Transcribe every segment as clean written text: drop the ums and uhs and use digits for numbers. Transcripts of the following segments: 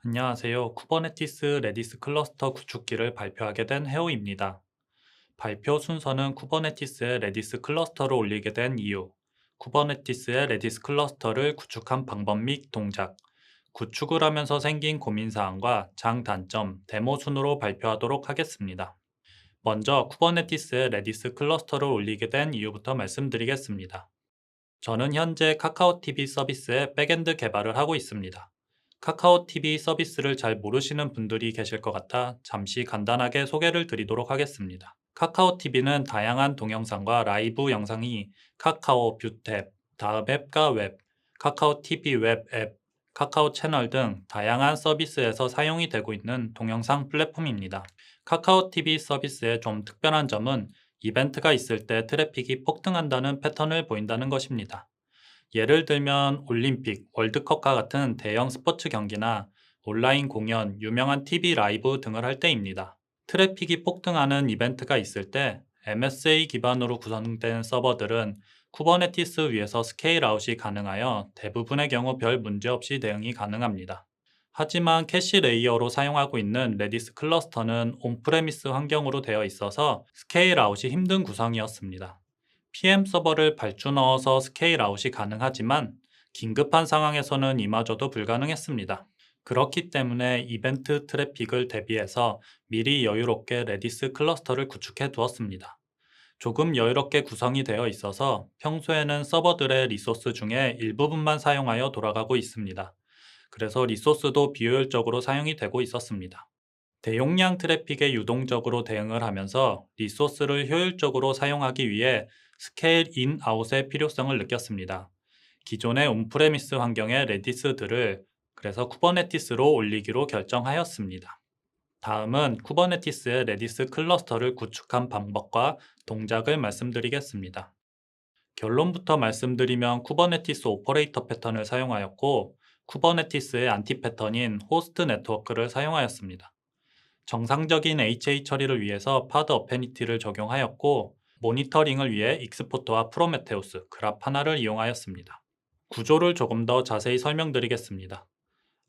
안녕하세요. 쿠버네티스 레디스 클러스터 구축기를 발표하게 된 해오입니다. 발표 순서는 쿠버네티스에 레디스 클러스터를 올리게 된 이유, 쿠버네티스의 레디스 클러스터를 구축한 방법 및 동작, 구축을 하면서 생긴 고민사항과 장단점, 데모 순으로 발표하도록 하겠습니다. 먼저 쿠버네티스에 레디스 클러스터를 올리게 된 이유부터 말씀드리겠습니다. 저는 현재 카카오 TV 서비스의 백엔드 개발을 하고 있습니다. 카카오 TV 서비스를 잘 모르시는 분들이 계실 것 같아 잠시 간단하게 소개를 드리도록 하겠습니다. 카카오 TV는 다양한 동영상과 라이브 영상이 카카오 뷰탭, 다음 앱과 웹, 카카오 TV 웹 앱, 카카오 채널 등 다양한 서비스에서 사용이 되고 있는 동영상 플랫폼입니다. 카카오 TV 서비스의 좀 특별한 점은 이벤트가 있을 때 트래픽이 폭등한다는 패턴을 보인다는 것입니다. 예를 들면 올림픽, 월드컵과 같은 대형 스포츠 경기나 온라인 공연, 유명한 TV 라이브 등을 할 때입니다. 트래픽이 폭등하는 이벤트가 있을 때 MSA 기반으로 구성된 서버들은 쿠버네티스 위에서 스케일 아웃이 가능하여 대부분의 경우 별 문제 없이 대응이 가능합니다. 하지만 캐시 레이어로 사용하고 있는 레디스 클러스터는 온프레미스 환경으로 되어 있어서 스케일 아웃이 힘든 구성이었습니다. PM 서버를 발주 넣어서 스케일 아웃이 가능하지만 긴급한 상황에서는 이마저도 불가능했습니다. 그렇기 때문에 이벤트 트래픽을 대비해서 미리 여유롭게 레디스 클러스터를 구축해 두었습니다. 조금 여유롭게 구성이 되어 있어서 평소에는 서버들의 리소스 중에 일부분만 사용하여 돌아가고 있습니다. 그래서 리소스도 비효율적으로 사용이 되고 있었습니다. 대용량 트래픽에 유동적으로 대응을 하면서 리소스를 효율적으로 사용하기 위해 스케일 인 아웃의 필요성을 느꼈습니다. 기존의 온프레미스 환경의 레디스들을 그래서 쿠버네티스로 올리기로 결정하였습니다. 다음은 쿠버네티스의 레디스 클러스터를 구축한 방법과 동작을 말씀드리겠습니다. 결론부터 말씀드리면 쿠버네티스 오퍼레이터 패턴을 사용하였고 쿠버네티스의 안티 패턴인 호스트 네트워크를 사용하였습니다. 정상적인 HA 처리를 위해서 파드 어페니티를 적용하였고 모니터링을 위해 익스포트와 프로메테우스, 그라파나를 이용하였습니다. 구조를 조금 더 자세히 설명드리겠습니다.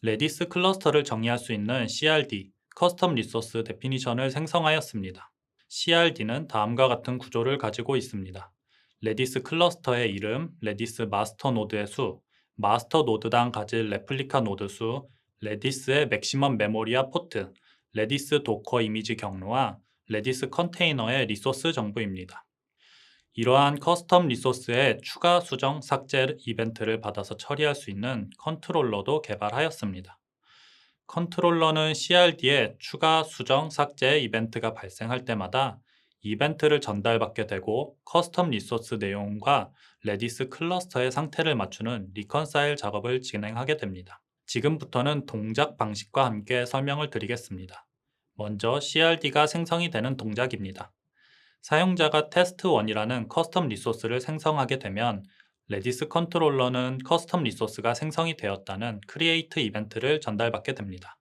레디스 클러스터를 정의할 수 있는 CRD, 커스텀 리소스 데피니션을 생성하였습니다. CRD는 다음과 같은 구조를 가지고 있습니다. 레디스 클러스터의 이름, 레디스 마스터 노드의 수, 마스터 노드당 가질 레플리카 노드 수, 레디스의 맥시멈 메모리와 포트, 레디스 도커 이미지 경로와 레디스 컨테이너의 리소스 정보입니다. 이러한 커스텀 리소스의 추가 수정 삭제 이벤트를 받아서 처리할 수 있는 컨트롤러도 개발하였습니다. 컨트롤러는 CRD에 추가 수정 삭제 이벤트가 발생할 때마다 이벤트를 전달받게 되고 커스텀 리소스 내용과 레디스 클러스터의 상태를 맞추는 리컨사일 작업을 진행하게 됩니다. 지금부터는 동작 방식과 함께 설명을 드리겠습니다. 먼저 CRD가 생성이 되는 동작입니다. 사용자가 테스트1이라는 커스텀 리소스를 생성하게 되면 레디스 컨트롤러는 커스텀 리소스가 생성이 되었다는 크리에이트 이벤트를 전달받게 됩니다.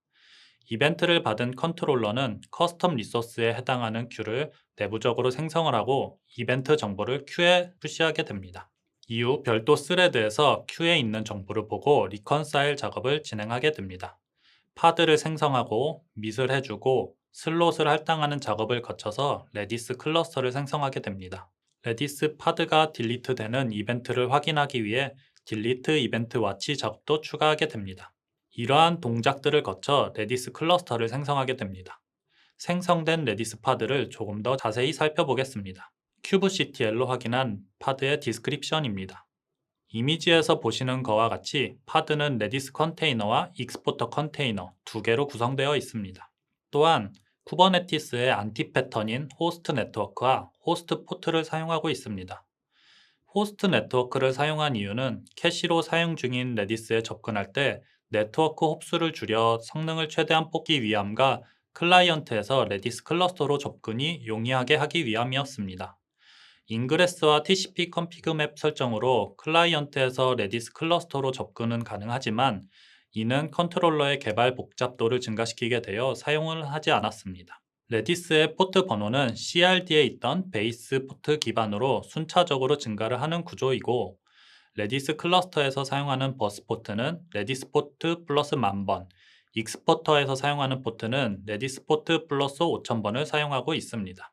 이벤트를 받은 컨트롤러는 커스텀 리소스에 해당하는 큐를 내부적으로 생성을 하고 이벤트 정보를 큐에 푸시하게 됩니다. 이후 별도 스레드에서 큐에 있는 정보를 보고 리컨사일 작업을 진행하게 됩니다. 파드를 생성하고 밋을 해주고 슬롯을 할당하는 작업을 거쳐서 레디스 클러스터를 생성하게 됩니다. 레디스 파드가 딜리트 되는 이벤트를 확인하기 위해 딜리트 이벤트 와치 작업도 추가하게 됩니다. 이러한 동작들을 거쳐 레디스 클러스터를 생성하게 됩니다. 생성된 레디스 파드를 조금 더 자세히 살펴보겠습니다. 큐브CTL로 확인한 파드의 디스크립션입니다. 이미지에서 보시는 것과 같이 파드는 레디스 컨테이너와 익스포터 컨테이너 두 개로 구성되어 있습니다. 또한 쿠버네티스의 안티 패턴인 호스트 네트워크와 호스트 포트를 사용하고 있습니다. 호스트 네트워크를 사용한 이유는 캐시로 사용 중인 레디스에 접근할 때 네트워크 홉수를 줄여 성능을 최대한 뽑기 위함과 클라이언트에서 레디스 클러스터로 접근이 용이하게 하기 위함이었습니다. 인그레스와 TCP 컨피그 맵 설정으로 클라이언트에서 레디스 클러스터로 접근은 가능하지만 이는 컨트롤러의 개발 복잡도를 증가시키게 되어 사용을 하지 않았습니다. 레디스의 포트 번호는 CRD에 있던 베이스 포트 기반으로 순차적으로 증가를 하는 구조이고 레디스 클러스터에서 사용하는 버스 포트는 레디스 포트 플러스 10,000번, 익스포터에서 사용하는 포트는 레디스 포트 플러스 5000번을 사용하고 있습니다.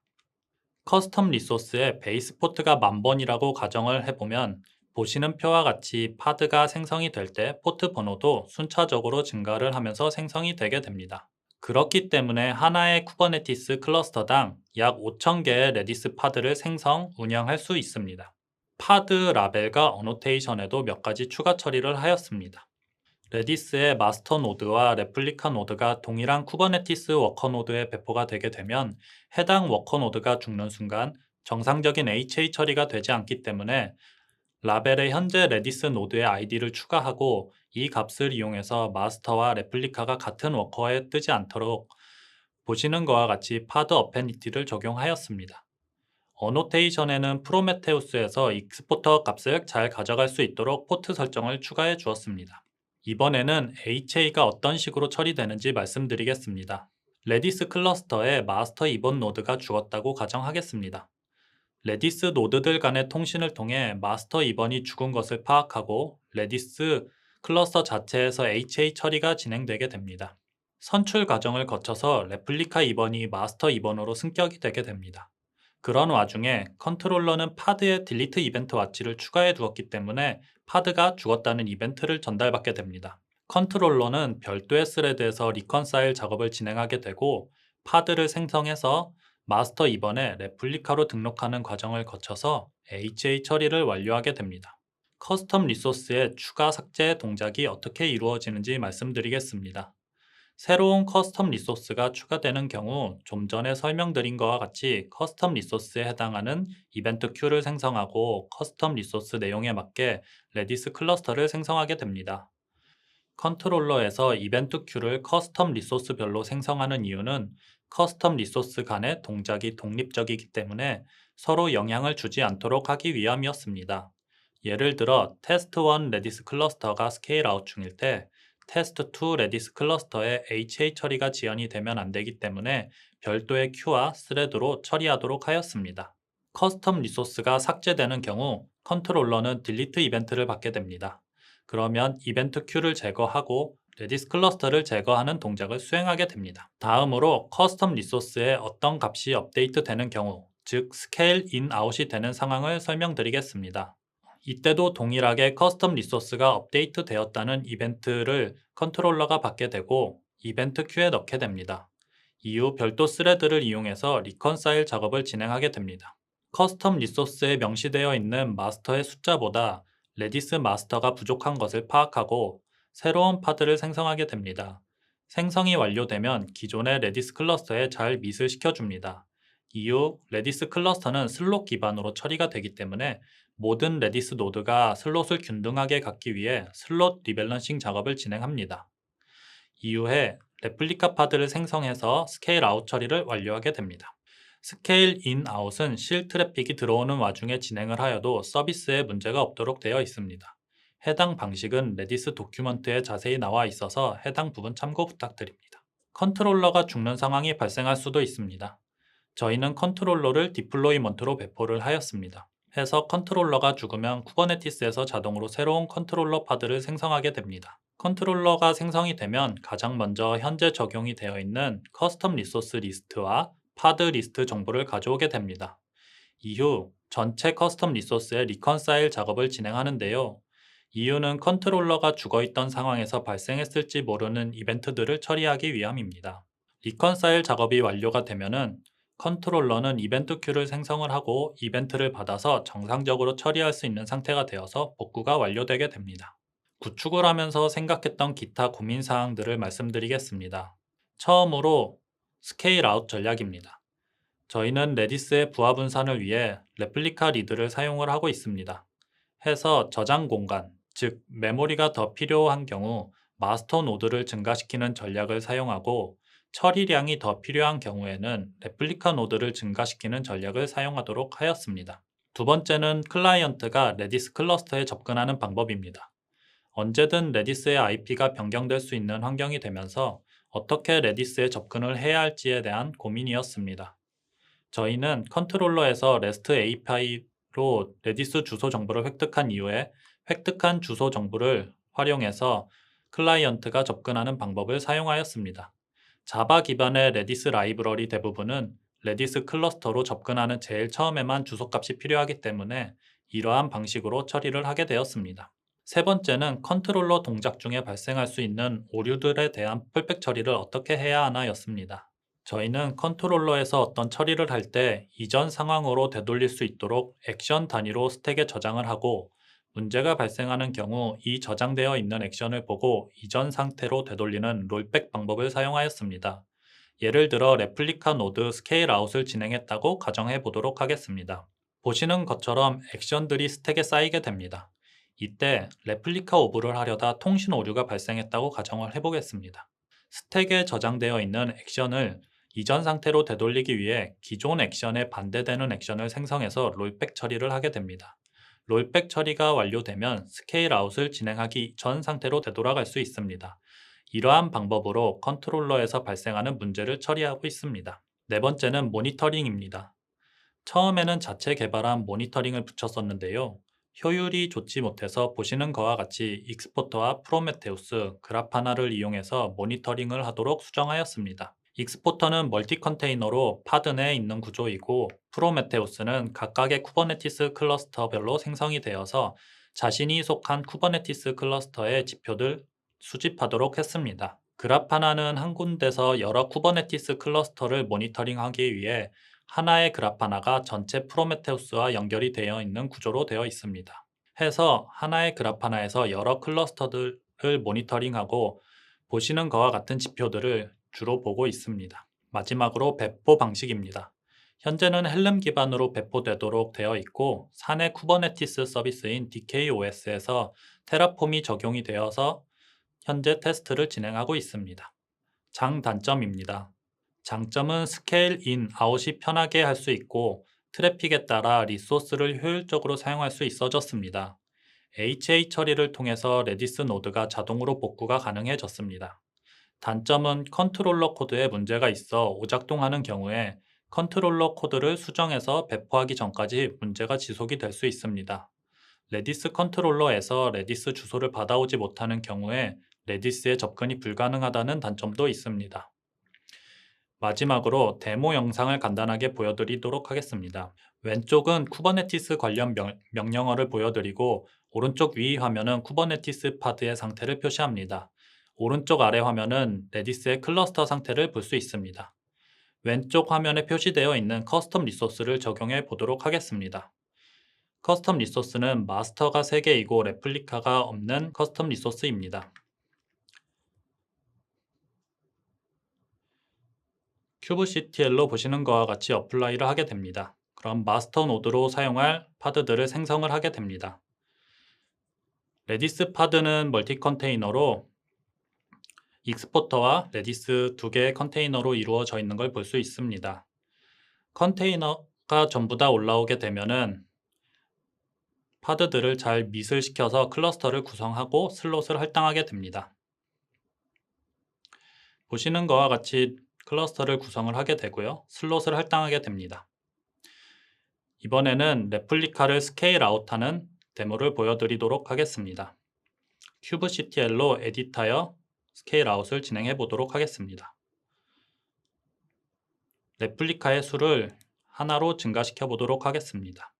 커스텀 리소스의 베이스 포트가 10,000번이라고 가정을 해보면 보시는 표와 같이 파드가 생성이 될 때 포트 번호도 순차적으로 증가를 하면서 생성이 되게 됩니다. 그렇기 때문에 하나의 쿠버네티스 클러스터당 약 5,000개의 레디스 파드를 생성, 운영할 수 있습니다. 파드 라벨과 어노테이션에도 몇 가지 추가 처리를 하였습니다. 레디스의 마스터 노드와 레플리카 노드가 동일한 쿠버네티스 워커 노드에 배포가 되게 되면 해당 워커 노드가 죽는 순간 정상적인 HA 처리가 되지 않기 때문에 라벨에 현재 레디스 노드의 아이디를 추가하고 이 값을 이용해서 마스터와 레플리카가 같은 워커에 뜨지 않도록 보시는 것과 같이 파드 어페니티를 적용하였습니다. 어노테이션에는 프로메테우스에서 익스포터 값을 잘 가져갈 수 있도록 포트 설정을 추가해 주었습니다. 이번에는 HA가 어떤 식으로 처리되는지 말씀드리겠습니다. 레디스 클러스터에 마스터 이번 노드가 죽었다고 가정하겠습니다. 레디스 노드들 간의 통신을 통해 마스터 이번이 죽은 것을 파악하고 레디스 클러스터 자체에서 HA 처리가 진행되게 됩니다. 선출 과정을 거쳐서 레플리카 이번이 마스터 이번으로 승격이 되게 됩니다. 그런 와중에 컨트롤러는 파드에 딜리트 이벤트 와치를 추가해 두었기 때문에 파드가 죽었다는 이벤트를 전달받게 됩니다. 컨트롤러는 별도의 스레드에서 리컨사일 작업을 진행하게 되고 파드를 생성해서 마스터 이번에 레플리카로 등록하는 과정을 거쳐서 HA 처리를 완료하게 됩니다. 커스텀 리소스의 추가 삭제 동작이 어떻게 이루어지는지 말씀드리겠습니다. 새로운 커스텀 리소스가 추가되는 경우 좀 전에 설명드린 것과 같이 커스텀 리소스에 해당하는 이벤트 큐를 생성하고 커스텀 리소스 내용에 맞게 레디스 클러스터를 생성하게 됩니다. 컨트롤러에서 이벤트 큐를 커스텀 리소스별로 생성하는 이유는 커스텀 리소스 간의 동작이 독립적이기 때문에 서로 영향을 주지 않도록 하기 위함이었습니다. 예를 들어 테스트1 레디스 클러스터가 스케일 아웃 중일 때 테스트2 레디스 클러스터에 HA 처리가 지연이 되면 안 되기 때문에 별도의 큐와 스레드로 처리하도록 하였습니다. 커스텀 리소스가 삭제되는 경우 컨트롤러는 딜리트 이벤트를 받게 됩니다. 그러면 이벤트 큐를 제거하고 레디스 클러스터를 제거하는 동작을 수행하게 됩니다. 다음으로 커스텀 리소스에 어떤 값이 업데이트 되는 경우, 즉 스케일 인 아웃이 되는 상황을 설명드리겠습니다. 이때도 동일하게 커스텀 리소스가 업데이트 되었다는 이벤트를 컨트롤러가 받게 되고 이벤트 큐에 넣게 됩니다. 이후 별도 스레드를 이용해서 리컨사일 작업을 진행하게 됩니다. 커스텀 리소스에 명시되어 있는 마스터의 숫자보다 레디스 마스터가 부족한 것을 파악하고 새로운 파드를 생성하게 됩니다. 생성이 완료되면 기존의 레디스 클러스터에 잘 밑을 시켜줍니다. 이후 레디스 클러스터는 슬롯 기반으로 처리가 되기 때문에 모든 레디스 노드가 슬롯을 균등하게 갖기 위해 슬롯 리밸런싱 작업을 진행합니다. 이후에 레플리카 파드를 생성해서 스케일 아웃 처리를 완료하게 됩니다. 스케일 인 아웃은 실 트래픽이 들어오는 와중에 진행을 하여도 서비스에 문제가 없도록 되어 있습니다. 해당 방식은 레디스 도큐먼트에 자세히 나와 있어서 해당 부분 참고 부탁드립니다. 컨트롤러가 죽는 상황이 발생할 수도 있습니다. 저희는 컨트롤러를 디플로이먼트로 배포를 하였습니다. 해서 컨트롤러가 죽으면 쿠버네티스에서 자동으로 새로운 컨트롤러 파드를 생성하게 됩니다. 컨트롤러가 생성이 되면 가장 먼저 현재 적용이 되어 있는 커스텀 리소스 리스트와 파드 리스트 정보를 가져오게 됩니다. 이후 전체 커스텀 리소스의 리컨사일 작업을 진행하는데요. 이유는 컨트롤러가 죽어있던 상황에서 발생했을지 모르는 이벤트들을 처리하기 위함입니다. 리컨사일 작업이 완료가 되면은 컨트롤러는 이벤트 큐를 생성을 하고 이벤트를 받아서 정상적으로 처리할 수 있는 상태가 되어서 복구가 완료되게 됩니다. 구축을 하면서 생각했던 기타 고민 사항들을 말씀드리겠습니다. 처음으로 스케일 아웃 전략입니다. 저희는 레디스의 부하 분산을 위해 레플리카 리드를 사용을 하고 있습니다. 해서 저장 공간, 즉 메모리가 더 필요한 경우 마스터 노드를 증가시키는 전략을 사용하고 처리량이 더 필요한 경우에는 레플리카 노드를 증가시키는 전략을 사용하도록 하였습니다. 두 번째는 클라이언트가 레디스 클러스터에 접근하는 방법입니다. 언제든 레디스의 IP가 변경될 수 있는 환경이 되면서 어떻게 레디스에 접근을 해야 할지에 대한 고민이었습니다. 저희는 컨트롤러에서 REST API로 레디스 주소 정보를 획득한 이후에 획득한 주소 정보를 활용해서 클라이언트가 접근하는 방법을 사용하였습니다. 자바 기반의 레디스 라이브러리 대부분은 레디스 클러스터로 접근하는 제일 처음에만 주소값이 필요하기 때문에 이러한 방식으로 처리를 하게 되었습니다. 세 번째는 컨트롤러 동작 중에 발생할 수 있는 오류들에 대한 풀백 처리를 어떻게 해야 하나였습니다. 저희는 컨트롤러에서 어떤 처리를 할 때 이전 상황으로 되돌릴 수 있도록 액션 단위로 스택에 저장을 하고 문제가 발생하는 경우 이 저장되어 있는 액션을 보고 이전 상태로 되돌리는 롤백 방법을 사용하였습니다. 예를 들어 레플리카 노드 스케일 아웃을 진행했다고 가정해 보도록 하겠습니다. 보시는 것처럼 액션들이 스택에 쌓이게 됩니다. 이때 레플리카 오브를 하려다 통신 오류가 발생했다고 가정을 해보겠습니다. 스택에 저장되어 있는 액션을 이전 상태로 되돌리기 위해 기존 액션에 반대되는 액션을 생성해서 롤백 처리를 하게 됩니다. 롤백 처리가 완료되면 스케일 아웃을 진행하기 전 상태로 되돌아갈 수 있습니다. 이러한 방법으로 컨트롤러에서 발생하는 문제를 처리하고 있습니다. 네 번째는 모니터링입니다. 처음에는 자체 개발한 모니터링을 붙였었는데요. 효율이 좋지 못해서 보시는 것과 같이 익스포터와 프로메테우스, 그라파나를 이용해서 모니터링을 하도록 수정하였습니다. 익스포터는 멀티 컨테이너로 파드 내에 있는 구조이고 프로메테우스는 각각의 쿠버네티스 클러스터별로 생성이 되어서 자신이 속한 쿠버네티스 클러스터의 지표들 수집하도록 했습니다. 그라파나는 한 군데서 여러 쿠버네티스 클러스터를 모니터링하기 위해 하나의 그라파나가 전체 프로메테우스와 연결이 되어 있는 구조로 되어 있습니다. 해서 하나의 그라파나에서 여러 클러스터들을 모니터링하고 보시는 것과 같은 지표들을 주로 보고 있습니다. 마지막으로 배포 방식입니다. 현재는 헬름 기반으로 배포되도록 되어 있고 사내 쿠버네티스 서비스인 DKOS에서 테라폼이 적용이 되어서 현재 테스트를 진행하고 있습니다. 장단점입니다. 장점은 스케일 인, 아웃이 편하게 할 수 있고 트래픽에 따라 리소스를 효율적으로 사용할 수 있어졌습니다. HA 처리를 통해서 레디스 노드가 자동으로 복구가 가능해졌습니다. 단점은 컨트롤러 코드에 문제가 있어 오작동하는 경우에 컨트롤러 코드를 수정해서 배포하기 전까지 문제가 지속이 될 수 있습니다. 레디스 컨트롤러에서 레디스 주소를 받아오지 못하는 경우에 레디스에 접근이 불가능하다는 단점도 있습니다. 마지막으로 데모 영상을 간단하게 보여드리도록 하겠습니다. 왼쪽은 쿠버네티스 관련 명령어를 보여드리고 오른쪽 위 화면은 쿠버네티스 파드의 상태를 표시합니다. 오른쪽 아래 화면은 레디스의 클러스터 상태를 볼 수 있습니다. 왼쪽 화면에 표시되어 있는 커스텀 리소스를 적용해 보도록 하겠습니다. 커스텀 리소스는 마스터가 3개이고 레플리카가 없는 커스텀 리소스입니다. kubectl로 보시는 것과 같이 어플라이를 하게 됩니다. 그럼 마스터 노드로 사용할 파드들을 생성을 하게 됩니다. 레디스 파드는 멀티 컨테이너로 익스포터와 레디스 2개의 컨테이너로 이루어져 있는 걸 볼 수 있습니다. 컨테이너가 전부 다 올라오게 되면은 파드들을 잘 밋을 시켜서 클러스터를 구성하고 슬롯을 할당하게 됩니다. 보시는 것과 같이 클러스터를 구성을 하게 되고요. 슬롯을 할당하게 됩니다. 이번에는 레플리카를 스케일 아웃하는 데모를 보여드리도록 하겠습니다. kubectl로 에디타여 스케일 아웃을 진행해 보도록 하겠습니다. 레플리카의 수를 하나로 증가시켜 보도록 하겠습니다.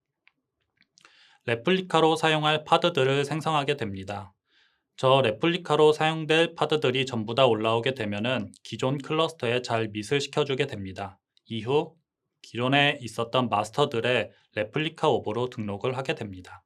레플리카로 사용할 파드들을 생성하게 됩니다. 저 레플리카로 사용될 파드들이 전부 다 올라오게 되면은 기존 클러스터에 잘 밋을 시켜주게 됩니다. 이후 기존에 있었던 마스터들의 레플리카 오버로 등록을 하게 됩니다.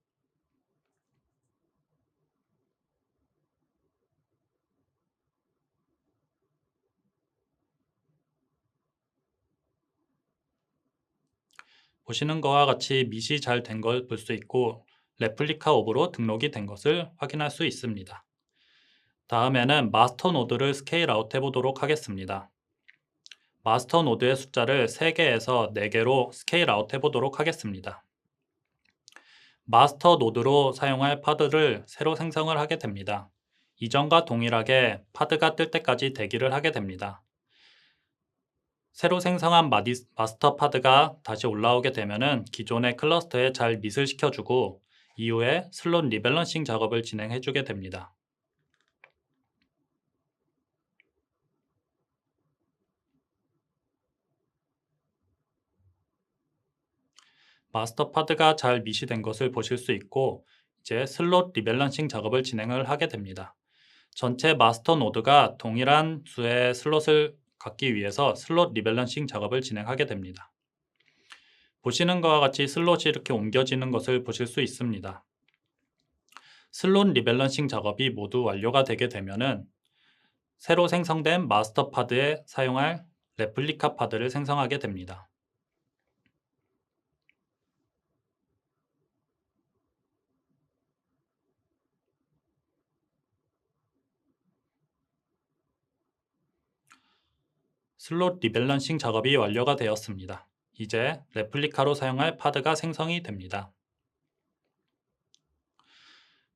보시는 것과 같이 밋이 잘 된 걸 볼 수 있고 레플리카 오브로 등록이 된 것을 확인할 수 있습니다. 다음에는 마스터 노드를 스케일 아웃 해보도록 하겠습니다. 마스터 노드의 숫자를 3개에서 4개로 스케일 아웃 해보도록 하겠습니다. 마스터 노드로 사용할 파드를 새로 생성을 하게 됩니다. 이전과 동일하게 파드가 뜰 때까지 대기를 하게 됩니다. 새로 생성한 마스터 파드가 다시 올라오게 되면 기존의 클러스터에 잘 밋을 시켜주고 이후에 슬롯 리밸런싱 작업을 진행해주게 됩니다. 마스터 파드가 잘 미시된 것을 보실 수 있고 이제 슬롯 리밸런싱 작업을 진행을 하게 됩니다. 전체 마스터 노드가 동일한 수의 슬롯을 갖기 위해서 슬롯 리밸런싱 작업을 진행하게 됩니다. 보시는 것과 같이 슬롯이 이렇게 옮겨지는 것을 보실 수 있습니다. 슬롯 리밸런싱 작업이 모두 완료가 되게 되면은 새로 생성된 마스터 파드에 사용할 레플리카 파드를 생성하게 됩니다. 슬롯 리밸런싱 작업이 완료가 되었습니다. 이제 레플리카로 사용할 파드가 생성이 됩니다.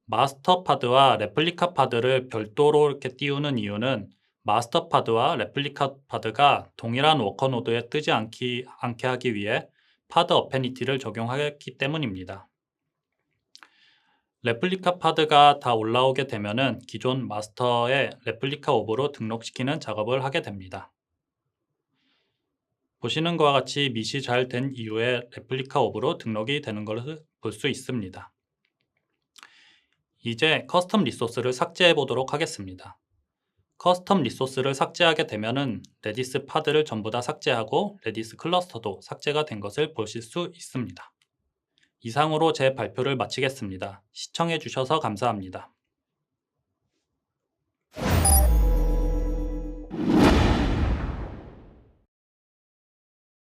마스터 파드와 레플리카 파드를 별도로 이렇게 띄우는 이유는 마스터 파드와 레플리카 파드가 동일한 워커 노드에 뜨지 않게 하기 위해 파드 어페니티를 적용하기 때문입니다. 레플리카 파드가 다 올라오게 되면은 기존 마스터에 레플리카 옵으로 등록시키는 작업을 하게 됩니다. 보시는 것과 같이 미시 잘 된 이후에 레플리카 옵으로 등록이 되는 것을 볼 수 있습니다. 이제 커스텀 리소스를 삭제해 보도록 하겠습니다. 커스텀 리소스를 삭제하게 되면은 레디스 파드를 전부 다 삭제하고 레디스 클러스터도 삭제가 된 것을 보실 수 있습니다. 이상으로 제 발표를 마치겠습니다. 시청해 주셔서 감사합니다.